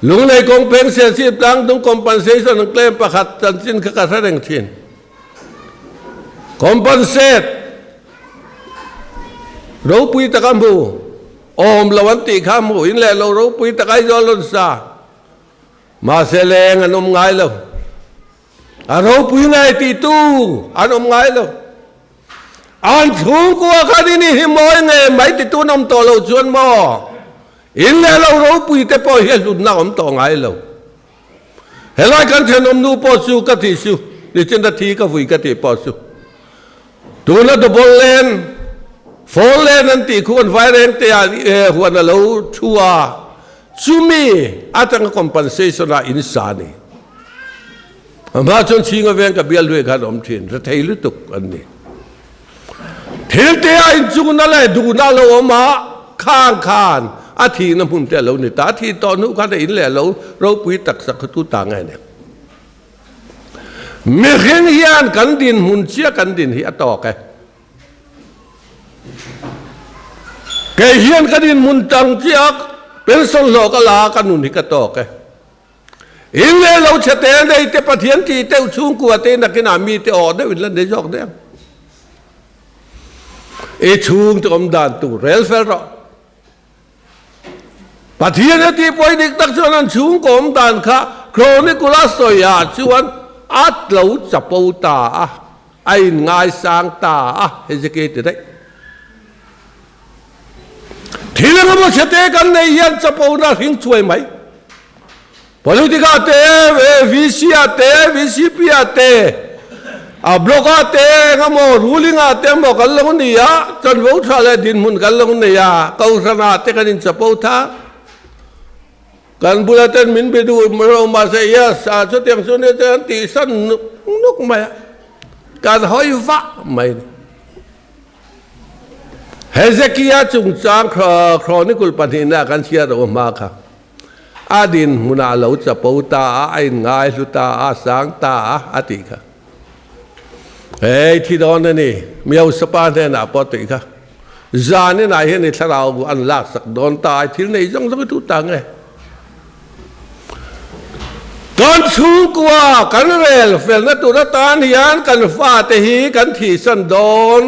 ลุงในกงเพนเสียชีพตั้งต้อง compensation นั่นเคลมประคัดจันสินขกระแสงชิน compensate เราปุยตะกัมบูอมละวันติขามูอินแหละเราปุยตะไคจอลนซามาเสลงอันอมไงเราเราปุยไงติตูอันอมไงเราอันชูกัวคดีนี้หิมอยไงไม่ติตูนอมต่อเราชวนมออินแหละเราปุยแต่พอเห็นลุนน้าอมต่อไงเราเห็นไรกันเชนอมนูปอสูกติสูดิฉันนาทีก็ฟุยกติปอสูตัวนั้นตัวบอลเลนฟอลเลนนั่นตีควรไฟเรนเตียหัวนั่นเราชัวซูมีอาจจะ compensation อินสานีมาจนชิงเอาเวงกับเบียลด้วยกันอมทินจะเทลุตุกอันนี้เทลเตียอินจูนั่นแหละดูนั่นเราออกมาข้างคานอาทิตย์นั้นพุ่มเตะเราเนี่ยแต่อาทิตย์ตอนนู้นกันอินแหละเราปุยตักสักตุต่างไงเนี่ยเมื่อเห็นเฮียนกันดินหุ่นเชี่ยกันดินเฮียต่อแกเฮียนกันดินมุนจังเจียกเป็นสนโลกลากันนุนที่กระตอกแกอินเลยเราเฉเตนได้แต่ปะเทียนที่เต้าชุ่งกัวเตนักกินามีเตออได้วินลันเดจอกเดียงชุ่งจะอมดานตูเรลเฟลรอปะเทียนที่ป่วยเด็กตักชวนชุ่งกอมดานค่ะโครนิกุลัสโซยาชวนอัดเหลาจับปูตาไอ้งายสางตาเฮจิเกตได้ทีนั้นเราเฉเตกันในยันจับปูน่าหิ้งช่วยไหม politica te visia te visipia te bloka te ngamo ruling te mo kalong niya chan vo thale din mun kalong niya kausana te kanin chapo tha kan bulatan min bedu maro ma se yes so tiang so ne te ti san nuk mai kan hoi va mai Hezekiah chung chang chronicle panina kan sia ro ma kha adin muna lo chapo ta ai ngai lu ta sang ta ati khaที่ดอนนี่มีเอาสปาเนี่ยนะปอติค่ะจานนี่นายเห็นในทะเลอันลากสักโดนตายที่ไหนต้องทุกตังไงกันชูกว่ากันเรลเฟลนตุรตานยันกันฟาเตหีกันที่สันโดน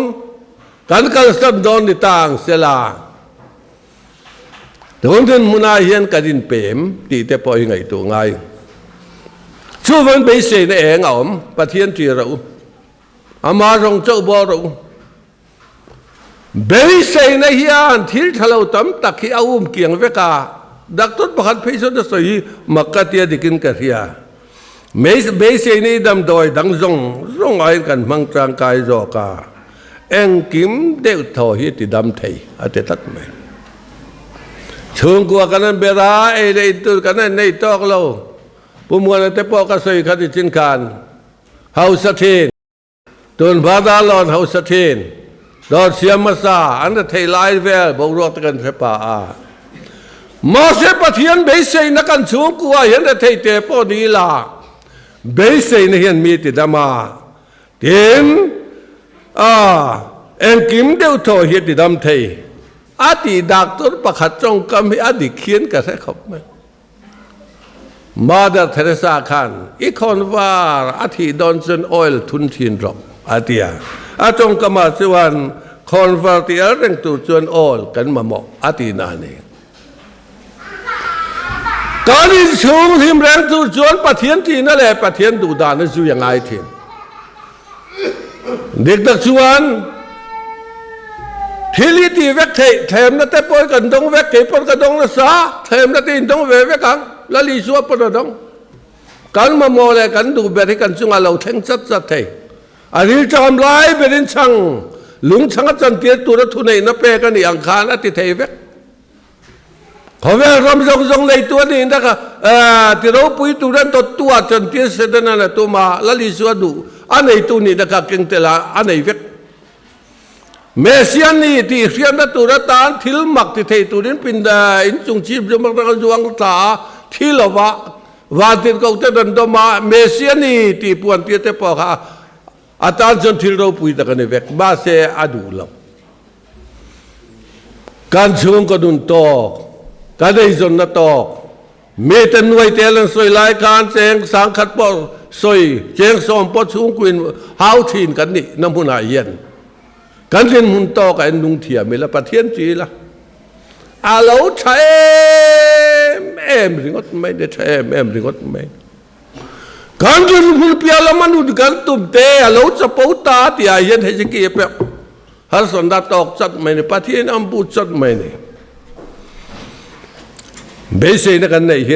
กันกันสันดอนนิต่างเสลาโดนถึงมุนาเฮียนกันดินเป๋มตีแต่ปล่อยไงตัวไงช่วงวันไปเสียในเองอ๋อมประเทศจีเราอามารงเจ้าบ่อเราเบยเสียในเฮียนที่ทะเลตั้มตักขี้เอาเกียงเวกาดักต้นประคันพิสุทธิ์สวยมักกะเตียดิกินกันเฮียเบยเสียในดำดอยดังรงไอ้กันมังจางกายโจกาเอ็งกิมเด็กทอฮิติดำไทยอาจจะตัดไหมช่วงกว่ากันนั้นเบราไอ้ในตัวกันนั้นในตอกเราผู้มวลแต่ปอกระสอยขัดจินการเฮาสะเทนตัวบาดาลอนเฮาสะเทนดอดเสียมาซาอันนั้นไทยไลฟ์เวลบอกรอตกันเสป่ามาเสปะเทียนเบสเซนักันช่วงกว่าเห็นแต่ไทยเตปอดีลาเบสเซนเห็นมีติดมาเห็นเอ็งกิมเดียวโทเฮียติดำไทยอาทิดักตัวประคัดจงกำให้อดีเขียนกันใช่ครับไหมมาดาเทเรซาขันอีกคนว่าอาทิดอนเซนออยล์ทุนทีนรบอาทิอาจงกมาสวนคอนเวอร์ติเอร์เร่งตัวจวนออยล์กันมาหมอกอาทินานี่การที่ชูงทีมแรงตัวจวนประเทียนที่นั่นแหละประเทียนดูดานนั่นสู้ยังไงทีเด็กตักชวนทีลีตีเวกเทเทมนั่นแต่ปอยกันดงเวกเทปอยกันดงนั่นซาเทมนั่นตีดงเวกังแล้วลีชัวปนดงกันมาโมเลกันดูเบริกันจุงอาเราเทงจัดเทอันนี้จะทำลายเบรินช่างหลุงช่างจันเตียตัวรัทุนในนับเปกันนี่อังคารอติเทเวกขอเวลารำทรงในตัวนี้นะครับที่เราปุยตัวนั้นตัวจันเตียเสด็จนั่นตัวมาแล้วลีชัวดูอันไหนตัวนี้นะครับเก่งแต่ละอันไหนเวกเมเซียนี่ที่เรียนนัตุรตานทิลมักที่เทตุรินปินดาอินจุงชีพจมักตะจวงตาที่ละวาตินก็จะดันดมาเมเซียนี่ที่ปวนที่เตปอกอาจารย์จนทิลเราปุยตะกันเวกบาเซอดูลการช่วงก็ดุนตอกการได้จนนัตอกเมตันไว้เตลันสวยลายการเจงสังขัดปอสวยเจงสอมปอช่วงกวินหาวทีนกันนี่น้ำพุนายเย็นกันเรียนหุ่นโตกันนุ่งเทียมละประเทศจีละอาเราใช้แอมริงอดไม่ได้ใช้แอมริงอดไม่กันเรียนหุ่นเปียละมันหุ่นกันตุ่มเตะอาเราจะปูตาที่อาเย็นให้จะเกี่ยบฮาร์สันดาตอกจัดไม่เนี่ยประเทศอัมพูจัดไม่เนี่ยเบสเซนกันในเฮ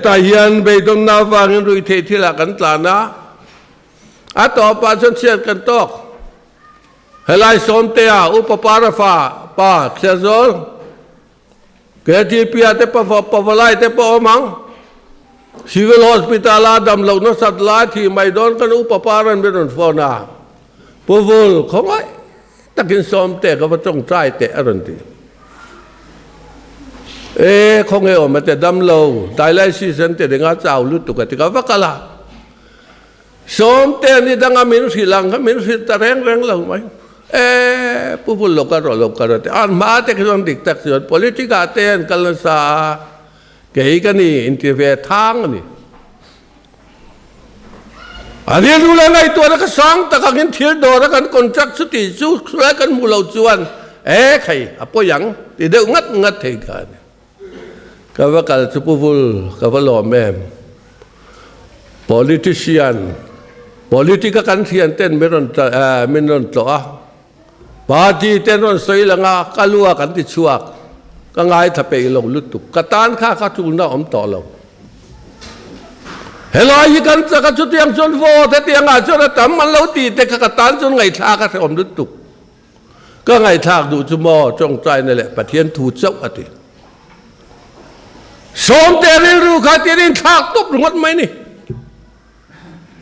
ตายันไปตรงนาฟังรุยเทที่ละกันตลานะอาต่อไปจนเชียนกันตอกเฮลัยสมเตียอุปปาราฟาปาเซโซลเกจิพิอาเตปปวลายเตปอมังซิวิลฮอสพิตาลาดัมเหล่านั้นสัตว์ลายที่ไม่โดนกันอุปปารันเป็นฟอนาปูฟูลของไอ้ตะกินสมเตะก็ว่าจงใจเตะอรันตีของเอ๋อมาแต่ดัมเหล่าไดไลซีซันเตะdenganเจ้าลุตุกติกาวักละสมเตะนี่ดังอามินุสิลังอามินุสิตะแรงเหล่าไหมผู้ลูกการแต่อันมาแต่ก็ต้องดิกตักส่วน politika เต้นกันละซาเกี่ยกันนี่อินทิเวทางนี่อันนี้รู้แล้วไงตัวนักสังตะกันเที่ยวโดนกันคนจักสุติสู้แล้วกันมูเหล่าจวนใครapa yang tidak ngat tekan kalau kalau sepuluh kalau lomem politician politika kan sian ten menon toa parti tenon soilanga kalua kan ti chuak ka ngai thape lo lutuk katan kha ka chulna om to lo helai kan cha ka chu tiang chon vo te tiang a chon tam man lo ti te ka katan chon ngai tha ka om lutuk ka ngai thak du chu mo chong chai ne le pathian thu chau ati som te ri ru kha ti rin thak top ngot mai ni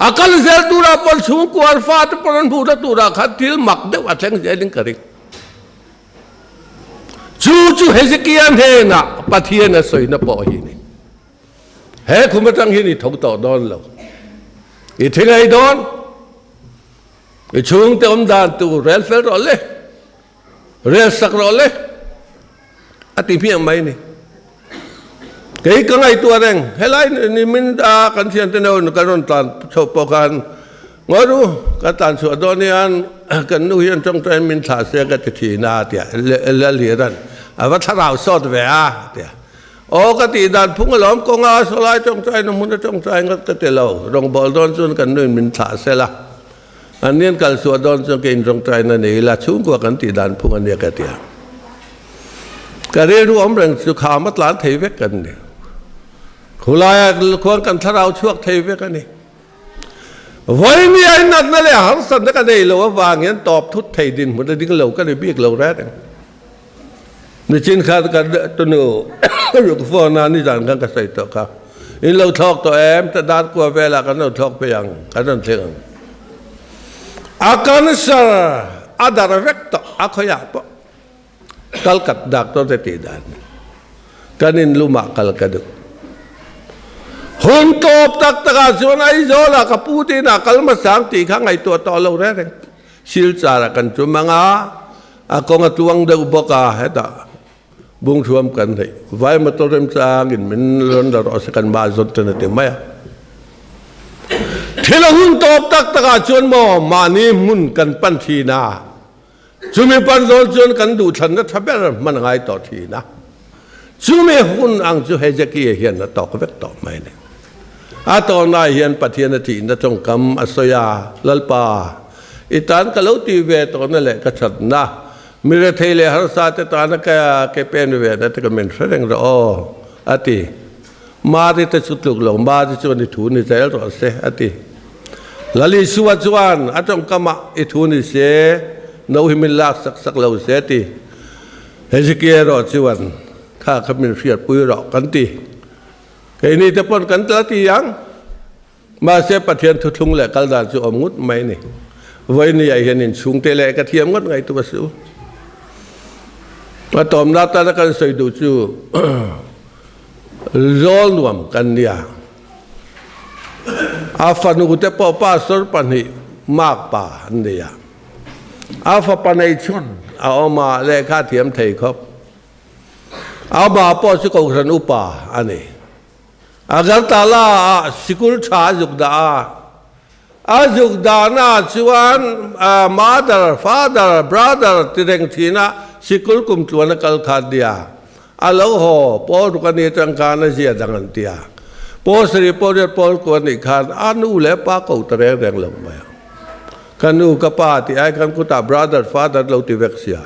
akal zel tura pol chung ku arfa te pon bu da tura khatil mak de wa theng jelin karik chu hezekian he na pathian na soi na po hi ni he khumatang hi ni thok to don lo i thengai don i chung te om dan tu rel fel ro le rel sak ro le ati phi mai ni cái ngày tua đen hay lại ni min a kan thian te no kan ron tan chop kan ngõ ru ka tan su do ni an kan nu hian trong trai min tha se ka ti thi na tia le li ran awa tharau sot ve a tia o ka ti dan phung lom ko nga so lai trong trai no mun trong trai ngat ka te lo rong bol don chun kan nu min tha se la an nian kal su don chun ke in trong trai na nei la chung ko kan ti dan phung an ne ka tia ka re ru om rang su kha mat lan thei ve kan ni khulaya khon kan tharau chuak thei ve kan ni với mi anh nát nó là hắn sân cái này lâu vàng hiện tọp thút thầy đình một đứa lâu cái này biết lâu rét nên trên khai cái tôi nửa cái việc phò nan đi rằng cái sai tổ khác in lâu thọc tổ em ta đạt qua về là cái lâu thọcไปยังcáiนั้นเองakan sar ada vector akhya po kalkat dak to te tidan kanin luma kalkadu hun top tak taka chuan ai zola ka puti na kalma sang ti kha ngai to to lo re reng sil chara kan chu manga a konga tuang de boka heta bung thuam kan thei vai ma to rem chang in min lon da ro se kan ba zot te na te maya thela hun top tak taka chuan mo mani mun kan pan thi na chumi pan zon chuan kan du than na thaber man ngai to thi na chumi hun ang chu he jaki hian na to ka vek to mai ne a to na hian pathian thi na chong kam asoya lalpa itan ka lo ti ve to na le ka chat na mi re thele har sa te ta na ka ke pen ve na te ka men reng ro ati ma ri te chutluk lo ma ji chu ni thu ni zel ro se ati lali suwa chuan a chong kama I thu ni se no hi min lak sak sak lo se ti he ji ke ro chuan kha khamin riat pui ro kan ti cái này tập quân cắn tớ thì yang mà sẽ phát hiện thu thung lại các đàn chú ôm ngút mấy này với này hiện hình xuống tê lệ cái thiếm ngút ngày tôi bảo mà tóm nát ta đã cần xây đủ chú rồi nuông cần nia phần của tập bảo pa sor pan hi mạc pa nia phần pan này chun mà lệ khá thiếm thầy khóc mà bảo sự cầu thần upa anh ấy agar tala sikul cha jukda na chuan mother father brother tireng thina sikul kum chuan kal khadia alo ho por ka ni tangka na sia dangan tia po sri por ko ni khan anu le pa ko tere reng lo ma kanu ka pa ti ai kan ku ta brother father lo ti vek sia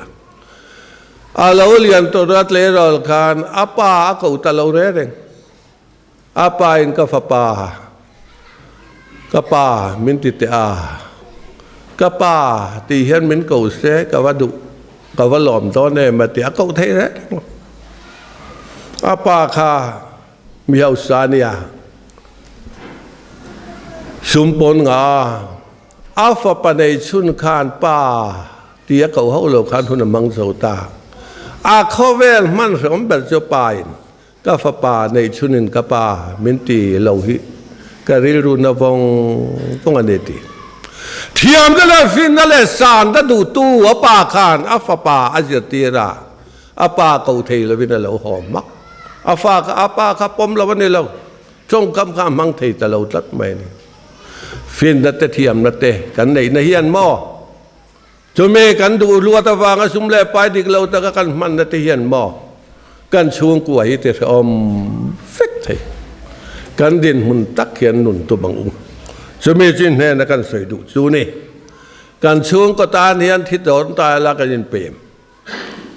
alo lian to rat le rol khan apa ko ta lo re reng apa in ka pa min ti te a ka pa ti hian min ko se ka wa du ka wa lom to ne ma ti a ko thei re apa kha mi hau sania sumpon nga afa pa nei chun khan pa ti a ko ho lo khan hun mang so ta a kho vel man rom bel cho pain ka fa pa nei chunin ka pa min ti lo hi ka ril ru na vong ane ti thiam da la fin na le san da du tu a pa khan a fa pa a zia ti ra a pa ko thei lo vin lo hom mak a fa ka a pa ka pom lo ne lo chong kam ka mang thei ta lo tat mai ni fin da te thiam na te kan nei na hian mo chu me kan du lu ta wang a sum le pai dik lo ta ka kan man na te hian moกันช่วงกว่าที่จะอมเฟกไทยกันดินหุ่นตักเขียนหนุนตัวบังอุ้งจะมีจินแน่นะกันใส่ดูจูนี่กันช่วงก็ตาเนียนที่โดนตายแล้วกันยินเปรม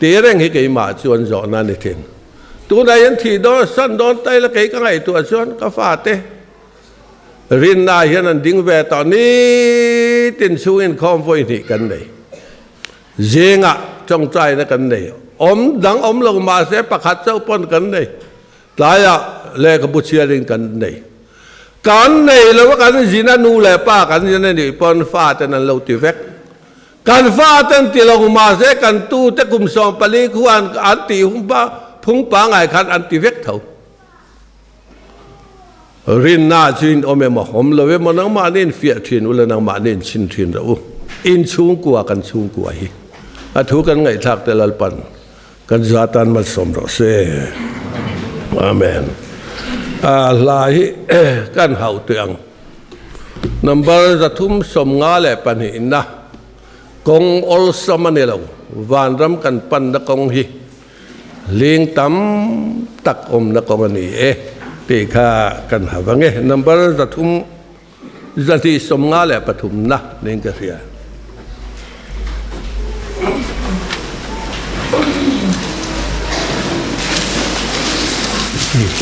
ตีเร่งให้เกี่ยมาชวนจอนั่นเองตัวไหนยันที่โดนสั้นโดนตายแล้วเกี่ยก็ไงตัวชวนก็ฟาดเตรินนายยันนั่นดิ้งแวตอนนี้ตินช่วงคอมไว้นี่กันเลยเจงะจงใจนะกันเลยดังลงมาเสียประคัดเจ้าปนกันเลยหลายอะเล่กับบุเชียริงกันเลยกันเลยแล้วว่ากันจีนันนูแลป้ากันจีนันนี่ปนฟ้าแต่นั้นเราติเวกกันฟ้าตั้งที่ลงมาเสียกันตู้แต่กุมสองปลีขวานอันตีหุ่มป้าพุ่งป้าไงคันอันตีเวกเท่ารินนาจินอเมมหอมเลยมันนังมาเน้นเฟียทินอุลนังมาเน้นชินทินเราอินชูงกัวกันชูงกัวฮีอาทุกันไงทักแต่ละปันกันจาตันมาสมรสเซอาเมนลายกันเห่าเตือง number za thum som nga le pan hi na kong ol samanelo van ram kan pan na kong hi ling tam tak na kong ani pe kha kan hawange number za thum za thi som nga le pathum na ning ka sia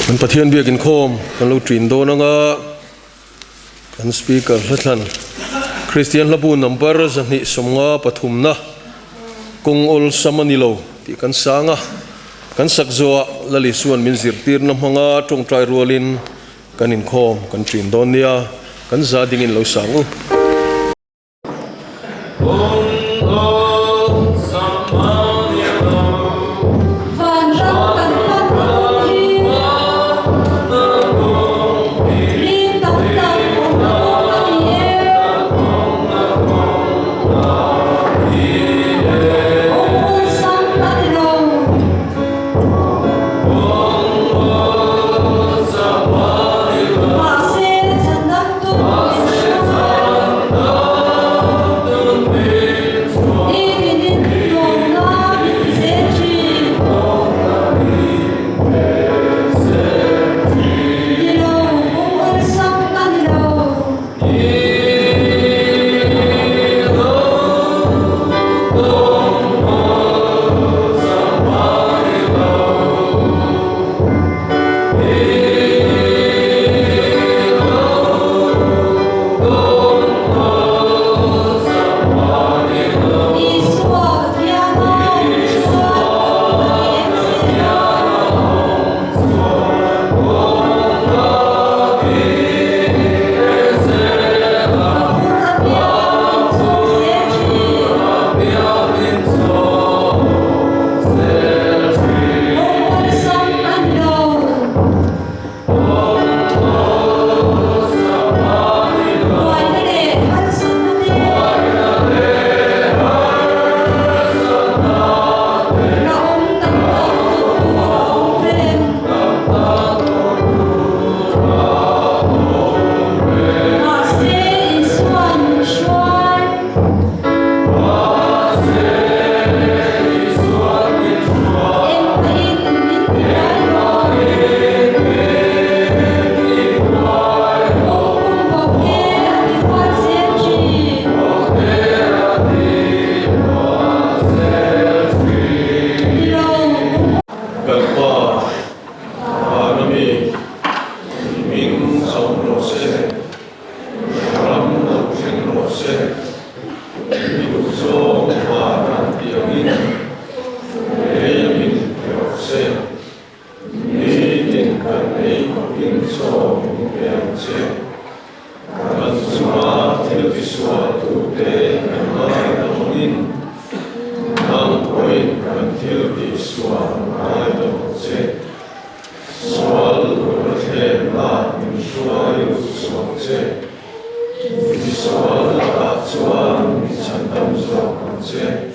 kan pathian biak in khom kan lo trin do na nga kan speaker hlatlan Christian labu number zani somnga pathumna kong ol samanilo ti kan sanga kan sakzoa lali suan min zirtir na hanga tong trai rualin kan in khom kan trin don nia kan za ding in lo sangu Visual,